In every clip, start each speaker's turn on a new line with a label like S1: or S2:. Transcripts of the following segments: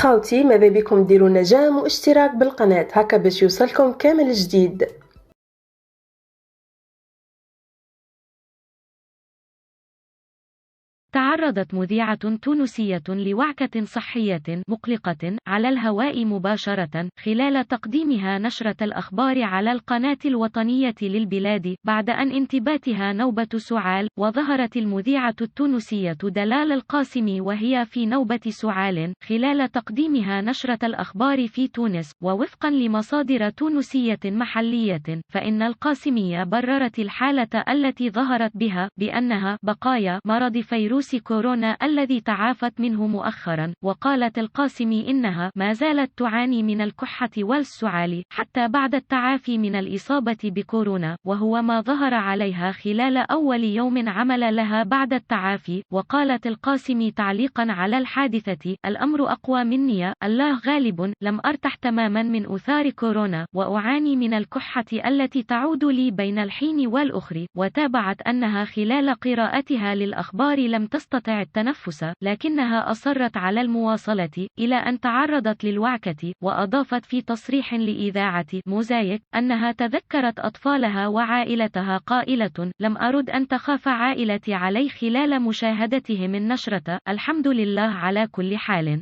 S1: خاوتي ماذا بكم ديروا نجام واشتراك بالقناة هكا باش يوصلكم كامل جديد.
S2: تعرضت مذيعة تونسية لوعكة صحية مقلقة على الهواء مباشرة خلال تقديمها نشرة الأخبار على القناة الوطنية للبلاد بعد أن انتابتها نوبة سعال. وظهرت المذيعة التونسية دلال القاسمي وهي في نوبة سعال خلال تقديمها نشرة الأخبار في تونس. ووفقا لمصادر تونسية محلية فإن القاسمية بررت الحالة التي ظهرت بها بأنها بقايا مرض فيروس كورونا الذي تعافت منه مؤخرا. وقالت القاسمي إنها ما زالت تعاني من الكحة والسعال حتى بعد التعافي من الإصابة بكورونا، وهو ما ظهر عليها خلال أول يوم عمل لها بعد التعافي. وقالت القاسمي تعليقا على الحادثة: الأمر أقوى مني، الله غالب، لم أرتح تماما من أثار كورونا وأعاني من الكحة التي تعود لي بين الحين والأخر. وتابعت أنها خلال قراءتها للأخبار لم تستطع التنفس لكنها أصرت على المواصلة إلى أن تعرضت للوعكة. وأضافت في تصريح لإذاعة موزايك أنها تذكرت أطفالها وعائلتها قائلة: لم أرد أن تخاف عائلتي علي خلال مشاهدتهم النشرة، الحمد لله على كل حال.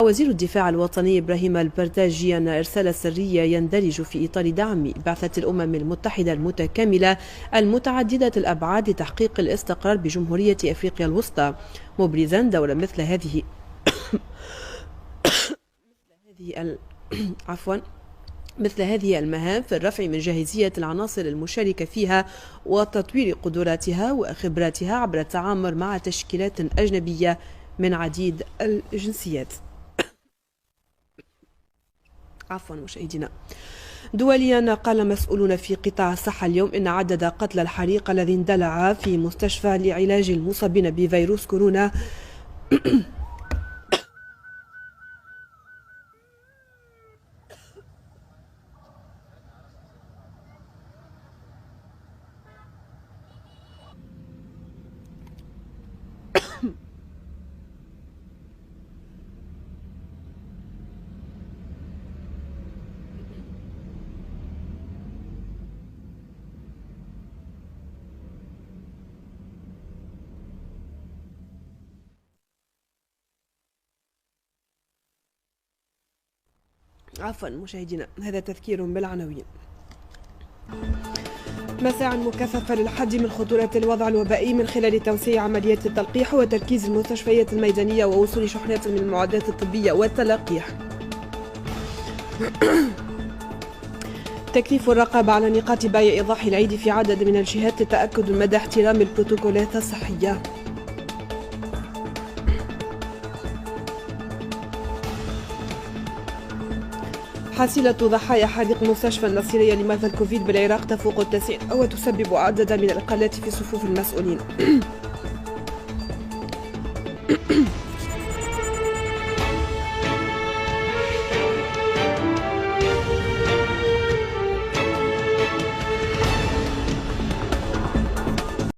S3: وزير الدفاع الوطني إبراهيم البرتاجي أن إرسال سرية يندرج في إطار دعم بعثة الأمم المتحدة المتكاملة المتعددة الأبعاد لتحقيق الاستقرار بجمهورية أفريقيا الوسطى، مبرزا دور مثل هذه مثل هذه المهام في الرفع من جاهزية العناصر المشاركة فيها وتطوير قدراتها وخبراتها عبر التعامل مع تشكيلات أجنبية من عديد الجنسيات. مشاهدينا، دوليا قال مسؤولون في قطاع الصحة اليوم إن عدد قتلى الحريق الذي اندلع في مستشفى لعلاج المصابين بفيروس كورونا مشاهدينا، هذا تذكير بالعناوين. مساعٍ مكثفة للحد من خطورة الوضع الوبائي من خلال توسيع عمليات التلقيح وتركيز المستشفيات الميدانية ووصول شحنات من المعدات الطبية والتلقيح. تكثيف الرقابة على نقاط بيع إيضاح العيد في عدد من الجهات لتأكد مدى احترام البروتوكولات الصحية. حصيلة ضحايا حريق مستشفى النصيرية لمرضى الكوفيد بالعراق تفوق 90 وتسبب عددا من الإقالات في صفوف المسؤولين.